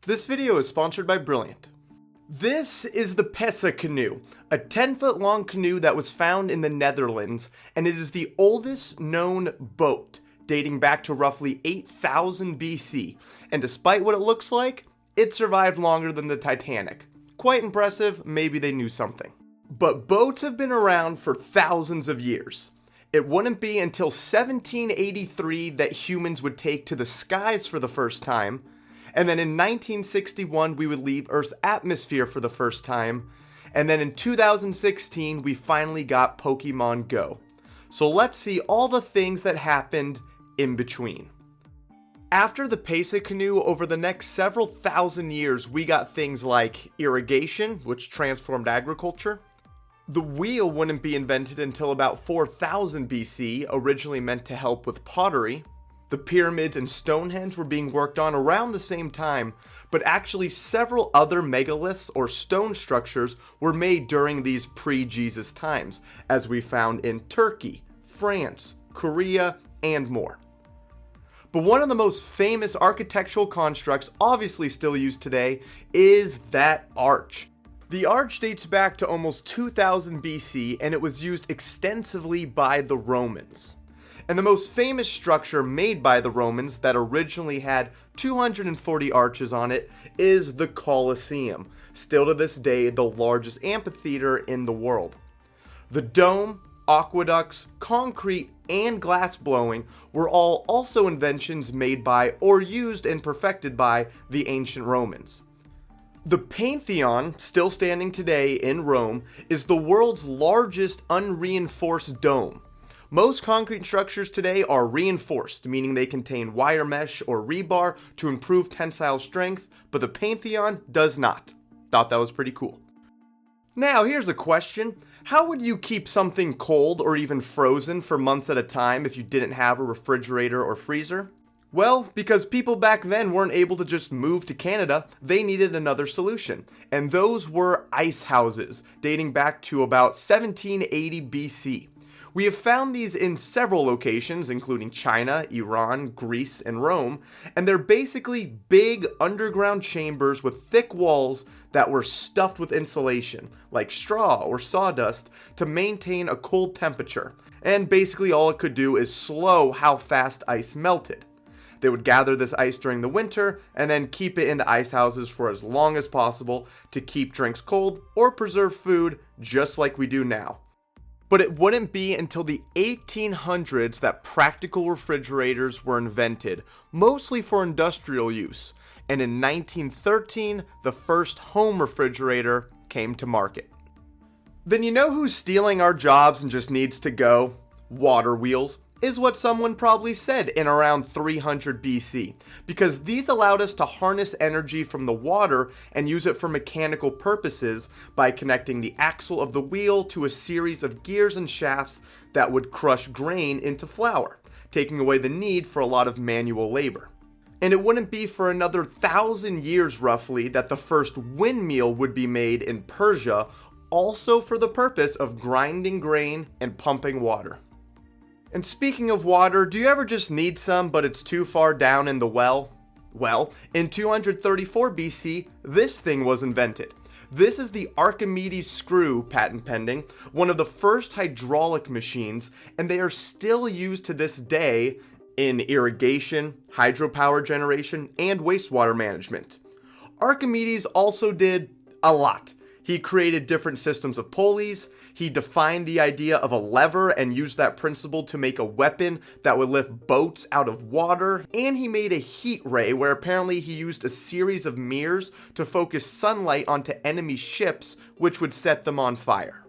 This video is sponsored by Brilliant. This is the Pesa canoe, a 10-foot long canoe that was found in the Netherlands, and it is the oldest known boat, dating back to roughly 8000 BC, and despite what it looks like, it survived longer than the Titanic. Quite impressive, maybe they knew something. But boats have been around for thousands of years. It wouldn't be until 1783 that humans would take to the skies for the first time, and then in 1961 we would leave Earth's atmosphere for the first time, and then in 2016 we finally got Pokemon Go. So let's see all the things that happened in between. After the Pesa canoe, over the next several thousand years we got things like irrigation, which transformed agriculture. The wheel wouldn't be invented until about 4000 BC, originally meant to help with pottery. The pyramids and Stonehenge were being worked on around the same time, but actually several other megaliths or stone structures were made during these pre-Jesus times, as we found in Turkey, France, Korea, and more. But one of the most famous architectural constructs, obviously still used today, is that arch. The arch dates back to almost 2000 BC, and it was used extensively by the Romans. And the most famous structure made by the Romans that originally had 240 arches on it is the Colosseum, still to this day the largest amphitheater in the world. The dome, aqueducts, concrete, and glass blowing were all also inventions made by or used and perfected by the ancient Romans. The Pantheon, still standing today in Rome, is the world's largest unreinforced dome. Most concrete structures today are reinforced, meaning they contain wire mesh or rebar to improve tensile strength, but the Pantheon does not. Thought that was pretty cool. Now, here's a question. How would you keep something cold or even frozen for months at a time if you didn't have a refrigerator or freezer? Well, because people back then weren't able to just move to Canada, they needed another solution. And those were ice houses, dating back to about 1780 BC. We have found these in several locations, including China, Iran, Greece, and Rome, and they're basically big underground chambers with thick walls that were stuffed with insulation, like straw or sawdust, to maintain a cold temperature. And basically all it could do is slow how fast ice melted. They would gather this ice during the winter and then keep it in the ice houses for as long as possible to keep drinks cold or preserve food, just like we do now. But it wouldn't be until the 1800s that practical refrigerators were invented, mostly for industrial use. And in 1913, the first home refrigerator came to market. Then you know who's stealing our jobs and just needs to go? Water wheels. Is what someone probably said in around 300 BC, because these allowed us to harness energy from the water and use it for mechanical purposes by connecting the axle of the wheel to a series of gears and shafts that would crush grain into flour, taking away the need for a lot of manual labor. And it wouldn't be for another 1,000 years roughly that the first windmill would be made in Persia, also for the purpose of grinding grain and pumping water. And speaking of water, do you ever just need some but it's too far down in the well? Well, in 234 BC, this thing was invented. This is the Archimedes screw, patent pending, one of the first hydraulic machines, and they are still used to this day in irrigation, hydropower generation, and wastewater management. Archimedes also did a lot. He created different systems of pulleys, he defined the idea of a lever and used that principle to make a weapon that would lift boats out of water, and he made a heat ray where apparently he used a series of mirrors to focus sunlight onto enemy ships, which would set them on fire.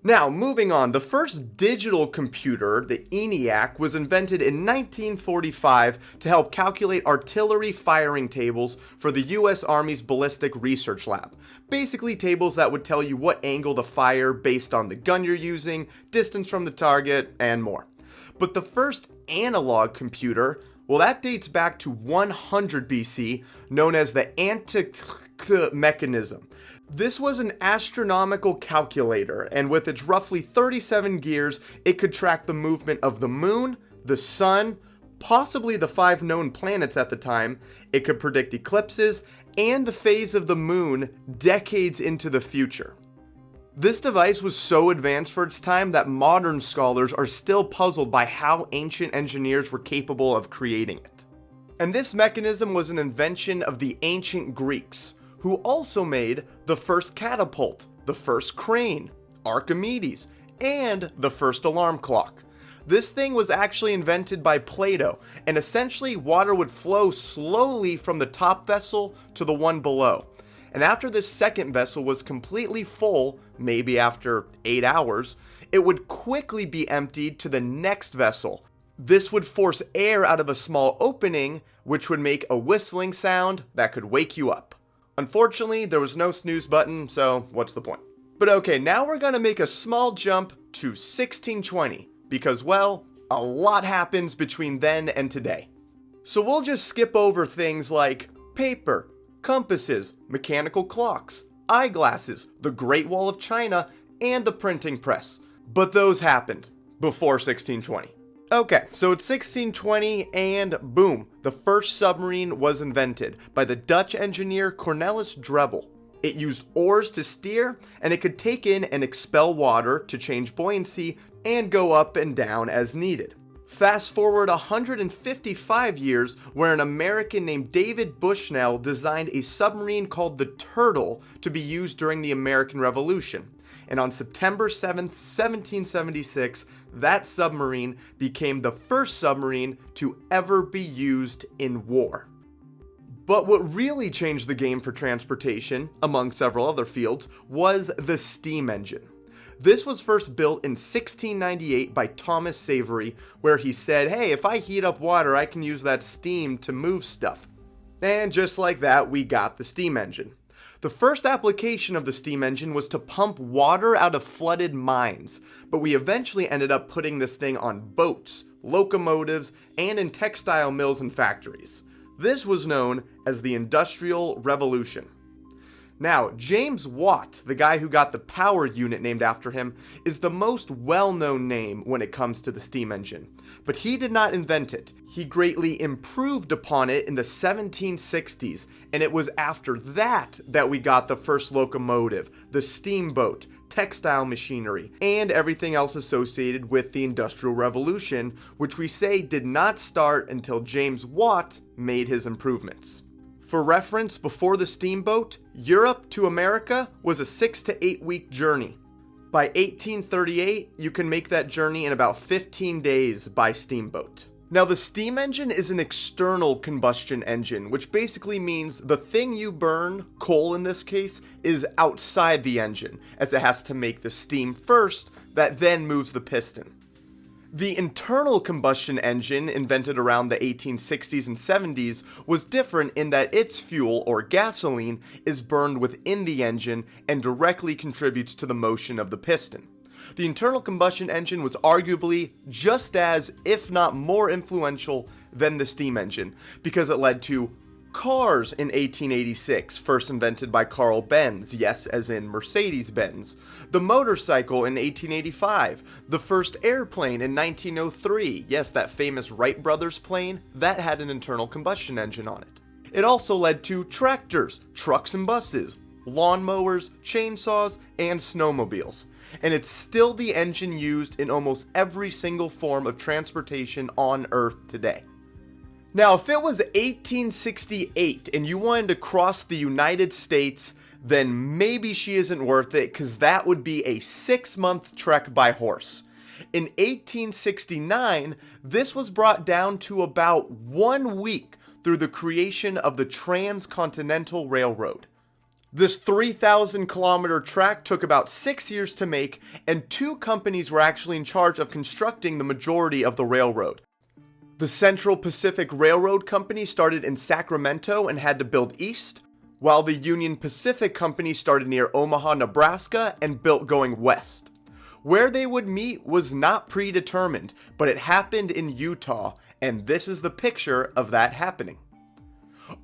Now, moving on, the first digital computer, the ENIAC, was invented in 1945 to help calculate artillery firing tables for the US Army's Ballistic Research Lab. Basically tables that would tell you what angle to fire based on the gun you're using, distance from the target, and more. But the first analog computer, well, that dates back to 100 BC, known as the Antiq mechanism. This was an astronomical calculator, and with its roughly 37 gears, it could track the movement of the moon, the sun, possibly the 5 known planets at the time. It could predict eclipses and the phase of the moon decades into the future. This device was so advanced for its time that modern scholars are still puzzled by how ancient engineers were capable of creating it. And this mechanism was an invention of the ancient Greeks, who also made the first catapult, the first crane, Archimedes, and the first alarm clock. This thing was actually invented by Plato, and essentially water would flow slowly from the top vessel to the one below. And after this second vessel was completely full, maybe after 8 hours, it would quickly be emptied to the next vessel. This would force air out of a small opening, which would make a whistling sound that could wake you up. Unfortunately, there was no snooze button, so what's the point? But okay, now we're gonna make a small jump to 1620, because, well, a lot happens between then and today. So we'll just skip over things like paper, compasses, mechanical clocks, eyeglasses, the Great Wall of China, and the printing press. But those happened before 1620. Okay, so it's 1620 and boom, the first submarine was invented by the Dutch engineer Cornelis Drebbel. It used oars to steer, and it could take in and expel water to change buoyancy and go up and down as needed. Fast forward 155 years, where an American named David Bushnell designed a submarine called the Turtle to be used during the American Revolution. And on September 7th, 1776, that submarine became the first submarine to ever be used in war. But what really changed the game for transportation, among several other fields, was the steam engine. This was first built in 1698 by Thomas Savery, where he said, hey, if I heat up water, I can use that steam to move stuff. And just like that, we got the steam engine. The first application of the steam engine was to pump water out of flooded mines, but we eventually ended up putting this thing on boats, locomotives, and in textile mills and factories. This was known as the Industrial Revolution. Now, James Watt, the guy who got the power unit named after him, is the most well-known name when it comes to the steam engine. But he did not invent it. He greatly improved upon it in the 1760s, and it was after that that we got the first locomotive, the steamboat, textile machinery, and everything else associated with the Industrial Revolution, which we say did not start until James Watt made his improvements. For reference, before the steamboat, Europe to America was a 6 to 8 week journey. By 1838, you can make that journey in about 15 days by steamboat. Now, the steam engine is an external combustion engine, which basically means the thing you burn, coal in this case, is outside the engine, as it has to make the steam first, that then moves the piston. The internal combustion engine, invented around the 1860s and 70s, was different in that its fuel, or gasoline, is burned within the engine and directly contributes to the motion of the piston. The internal combustion engine was arguably just as, if not more influential than the steam engine, because it led to cars in 1886, first invented by Carl Benz, yes, as in Mercedes-Benz. The motorcycle in 1885. The first airplane in 1903, yes, that famous Wright brothers plane, that had an internal combustion engine on it. It also led to tractors, trucks and buses, lawnmowers, chainsaws, and snowmobiles. And it's still the engine used in almost every single form of transportation on Earth today. Now, if it was 1868 and you wanted to cross the United States, then maybe she isn't worth it, because that would be a 6-month trek by horse. In 1869, this was brought down to about 1 week through the creation of the Transcontinental Railroad. This 3,000-kilometer track took about 6 years to make, and 2 companies were actually in charge of constructing the majority of the railroad. The Central Pacific Railroad Company started in Sacramento and had to build east, while the Union Pacific Company started near Omaha, Nebraska, and built going west. Where they would meet was not predetermined, but it happened in Utah, and this is the picture of that happening.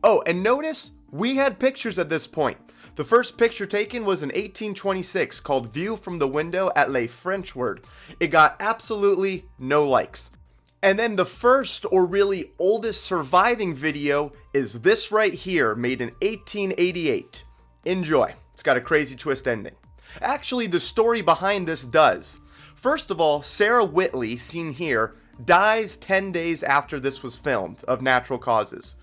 Oh, and notice, we had pictures at this point. The first picture taken was in 1826, called View from the Window at Le French Word. It got absolutely no likes. And then the first, or really oldest surviving video is this right here, made in 1888. Enjoy. It's got a crazy twist ending. Actually, the story behind this does. First of all, Sarah Whitley, seen here, dies 10 days after this was filmed, of natural causes.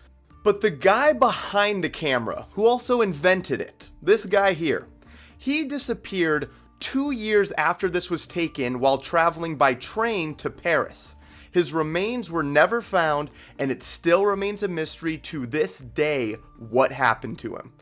But the guy behind the camera, who also invented it, this guy here, he disappeared 2 years after this was taken while traveling by train to Paris. His remains were never found, and it still remains a mystery to this day what happened to him.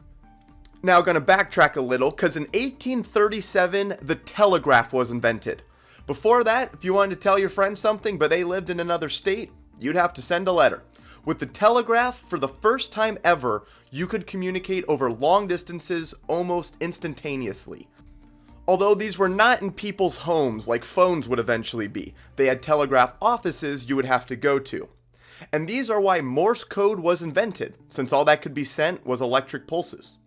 Now, gonna backtrack a little, because in 1837, the telegraph was invented. Before that, if you wanted to tell your friend something, but they lived in another state, you'd have to send a letter. With the telegraph, for the first time ever, you could communicate over long distances almost instantaneously. Although these were not in people's homes like phones would eventually be. They had telegraph offices you would have to go to. And these are why Morse code was invented, since all that could be sent was electric pulses.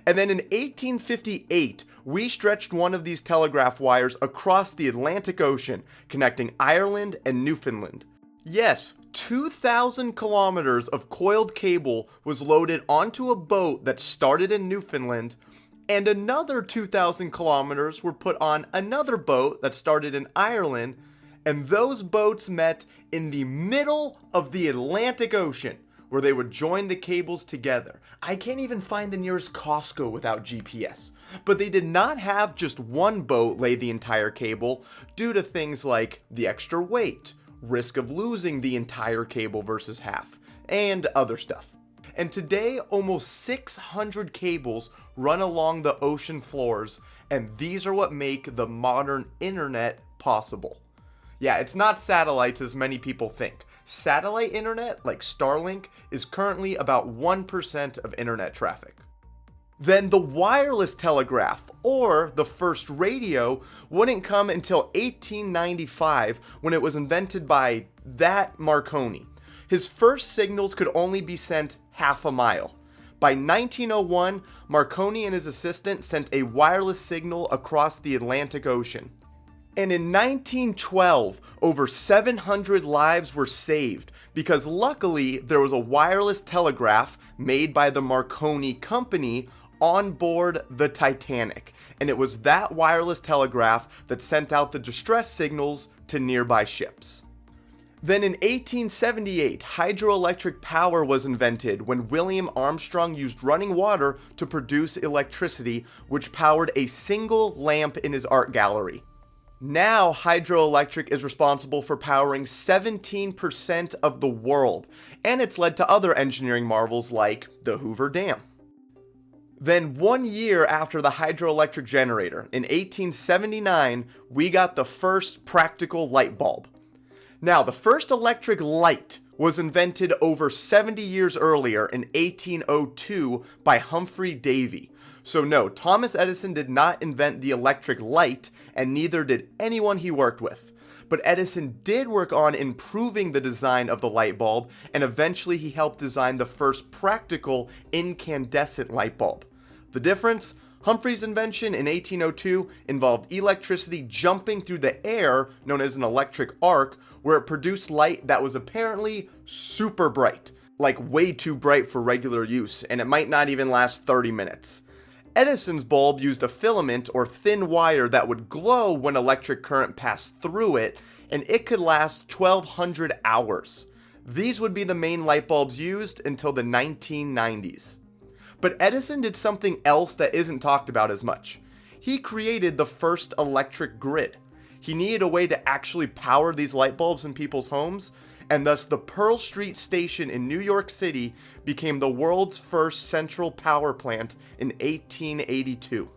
And then in 1858, we stretched one of these telegraph wires across the Atlantic Ocean, connecting Ireland and Newfoundland. Yes, 2,000 kilometers of coiled cable was loaded onto a boat that started in Newfoundland, and another 2,000 kilometers were put on another boat that started in Ireland, and those boats met in the middle of the Atlantic Ocean, where they would join the cables together. I can't even find the nearest Costco without GPS. But they did not have just one boat lay the entire cable due to things like the extra weight, risk of losing the entire cable versus half, and other stuff. And today, almost 600 cables run along the ocean floors, and these are what make the modern internet possible. Yeah, it's not satellites as many people think. Satellite internet, like Starlink, is currently about 1% of internet traffic. Then the wireless telegraph, or the first radio, wouldn't come until 1895 when it was invented by that Marconi. His first signals could only be sent half a mile. By 1901, Marconi and his assistant sent a wireless signal across the Atlantic Ocean. And in 1912, over 700 lives were saved because luckily there was a wireless telegraph made by the Marconi company on board the Titanic. And it was that wireless telegraph that sent out the distress signals to nearby ships. Then in 1878, hydroelectric power was invented when William Armstrong used running water to produce electricity, which powered a single lamp in his art gallery. Now, hydroelectric is responsible for powering 17% of the world, and it's led to other engineering marvels like the Hoover Dam. Then 1 year after the hydroelectric generator, in 1879, we got the first practical light bulb. Now, the first electric light was invented over 70 years earlier in 1802 by Humphrey Davy. So no, Thomas Edison did not invent the electric light, and neither did anyone he worked with. But Edison did work on improving the design of the light bulb, and eventually he helped design the first practical incandescent light bulb. The difference? Humphrey's invention in 1802 involved electricity jumping through the air, known as an electric arc, where it produced light that was apparently super bright, like way too bright for regular use, and it might not even last 30 minutes. Edison's bulb used a filament or thin wire that would glow when electric current passed through it, and it could last 1,200 hours. These would be the main light bulbs used until the 1990s. But Edison did something else that isn't talked about as much. He created the first electric grid. He needed a way to actually power these light bulbs in people's homes, and thus the Pearl Street Station in New York City became the world's first central power plant in 1882.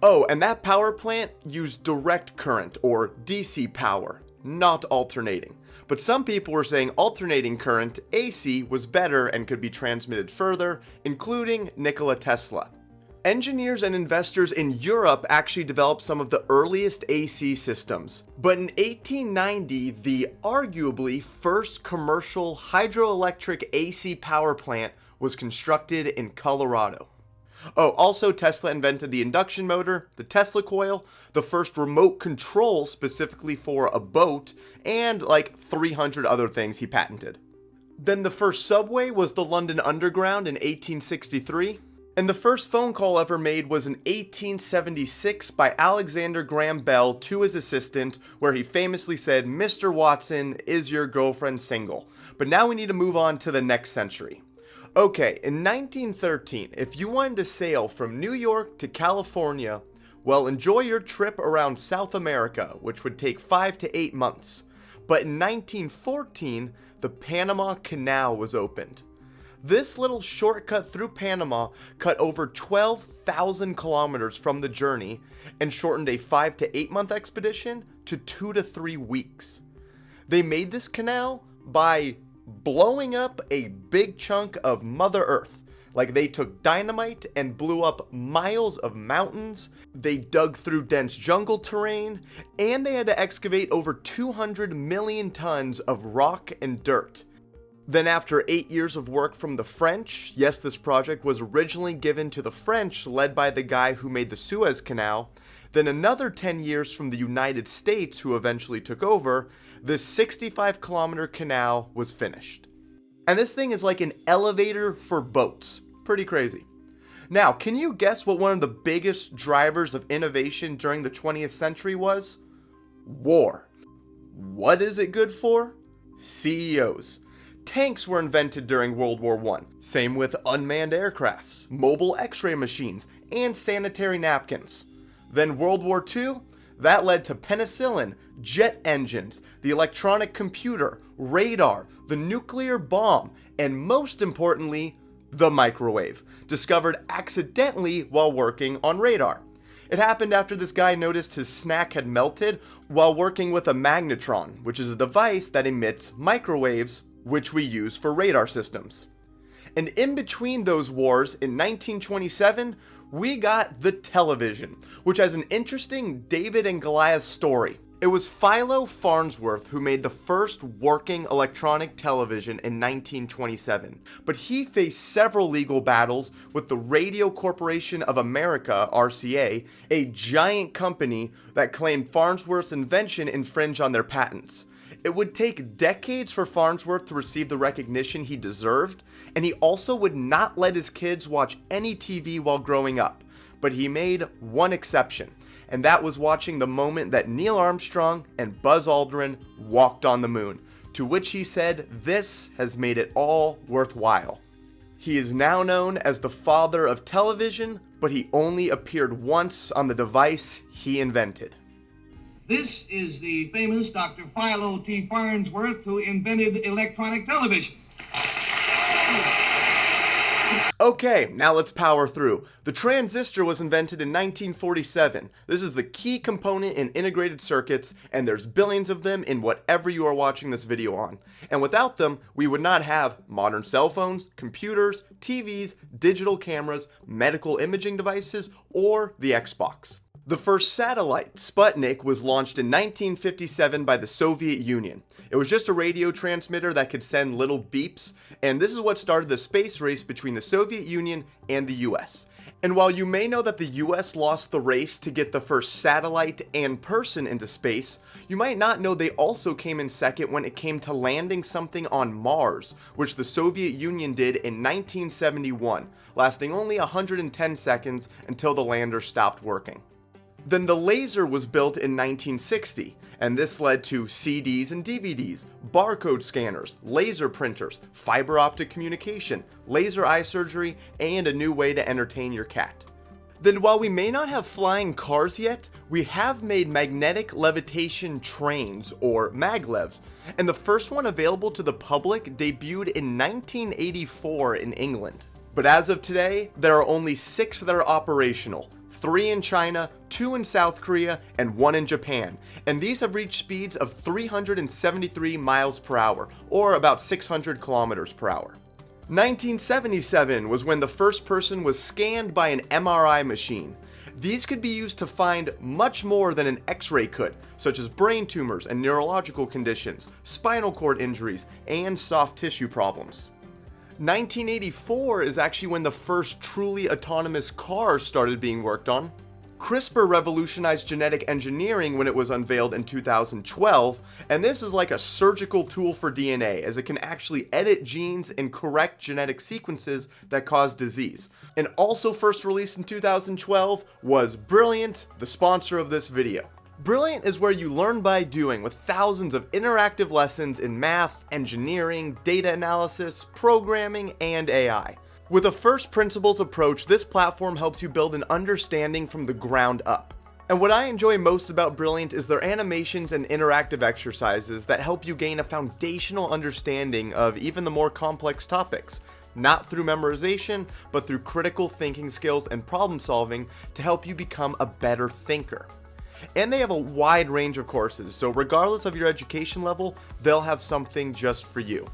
Oh, and that power plant used direct current, or DC power, not alternating. But some people were saying alternating current, AC, was better and could be transmitted further, including Nikola Tesla. Engineers and investors in Europe actually developed some of the earliest AC systems, but in 1890, the arguably first commercial hydroelectric AC power plant was constructed in Colorado. Oh, also Tesla invented the induction motor, the Tesla coil, the first remote control specifically for a boat, and like 300 other things he patented. Then the first subway was the London Underground in 1863. And the first phone call ever made was in 1876 by Alexander Graham Bell to his assistant, where he famously said, "Mr. Watson, is your girlfriend single?" But now we need to move on to the next century. Okay, in 1913, if you wanted to sail from New York to California, well, enjoy your trip around South America, which would take 5 to 8 months. But in 1914, the Panama Canal was opened. This little shortcut through Panama cut over 12,000 kilometers from the journey and shortened a 5 to 8 month expedition to 2 to 3 weeks. They made this canal by blowing up a big chunk of Mother Earth. Like, they took dynamite and blew up miles of mountains, they dug through dense jungle terrain, and they had to excavate over 200 million tons of rock and dirt. Then after 8 years of work from the French, yes, this project was originally given to the French, led by the guy who made the Suez Canal, then another 10 years from the United States, who eventually took over, this 65-kilometer canal was finished. And this thing is like an elevator for boats. Pretty crazy. Now, can you guess what one of the biggest drivers of innovation during the 20th century was? War. What is it good for? CEOs. Tanks were invented during World War I. Same with unmanned aircrafts, mobile x-ray machines, and sanitary napkins. Then World War II, that led to penicillin, jet engines, the electronic computer, radar, the nuclear bomb, and most importantly, the microwave, discovered accidentally while working on radar. It happened after this guy noticed his snack had melted while working with a magnetron, which is a device that emits microwaves, which we use for radar systems. And in between those wars, in 1927, we got the television, which has an interesting David and Goliath story. It was Philo Farnsworth who made the first working electronic television in 1927, but he faced several legal battles with the Radio Corporation of America, RCA, a giant company that claimed Farnsworth's invention infringed on their patents. It would take decades for Farnsworth to receive the recognition he deserved, and he also would not let his kids watch any TV while growing up. But he made one exception, and that was watching the moment that Neil Armstrong and Buzz Aldrin walked on the moon, to which he said, "This has made it all worthwhile." He is now known as the father of television, but he only appeared once on the device he invented. This is the famous Dr. Philo T. Farnsworth, who invented electronic television. Okay, now let's power through. The transistor was invented in 1947. This is the key component in integrated circuits, and there's billions of them in whatever you are watching this video on. And without them, we would not have modern cell phones, computers, TVs, digital cameras, medical imaging devices, or the Xbox. The first satellite, Sputnik, was launched in 1957 by the Soviet Union. It was just a radio transmitter that could send little beeps, and this is what started the space race between the Soviet Union and the US. And while you may know that the US lost the race to get the first satellite and person into space, you might not know they also came in second when it came to landing something on Mars, which the Soviet Union did in 1971, lasting only 110 seconds until the lander stopped working. Then the laser was built in 1960, and this led to CDs and DVDs, barcode scanners, laser printers, fiber optic communication, laser eye surgery, and a new way to entertain your cat. Then while we may not have flying cars yet, we have made magnetic levitation trains, or maglevs, and the first one available to the public debuted in 1984 in England. But as of today, there are only 6 that are operational. 3 in China, 2 in South Korea, and 1 in Japan, and these have reached speeds of 373 miles per hour, or about 600 kilometers per hour. 1977 was when the first person was scanned by an MRI machine. These could be used to find much more than an X-ray could, such as brain tumors and neurological conditions, spinal cord injuries, and soft tissue problems. 1984 is actually when the first truly autonomous car started being worked on. CRISPR revolutionized genetic engineering when it was unveiled in 2012, and this is like a surgical tool for DNA, as it can actually edit genes and correct genetic sequences that cause disease. And also first released in 2012 was Brilliant, the sponsor of this video. Brilliant is where you learn by doing, with thousands of interactive lessons in math, engineering, data analysis, programming, and AI. With a first principles approach, this platform helps you build an understanding from the ground up. And what I enjoy most about Brilliant is their animations and interactive exercises that help you gain a foundational understanding of even the more complex topics, not through memorization, but through critical thinking skills and problem solving to help you become a better thinker. And they have a wide range of courses, so regardless of your education level, they'll have something just for you.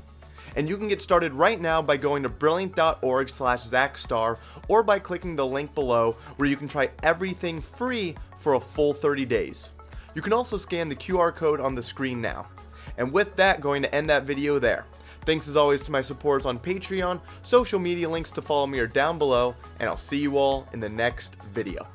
And you can get started right now by going to brilliant.org/ZachStar or by clicking the link below, where you can try everything free for a full 30 days. You can also scan the QR code on the screen now. And with that, going to end that video there. Thanks as always to my supporters on Patreon. Social media links to follow me are down below, and I'll see you all in the next video.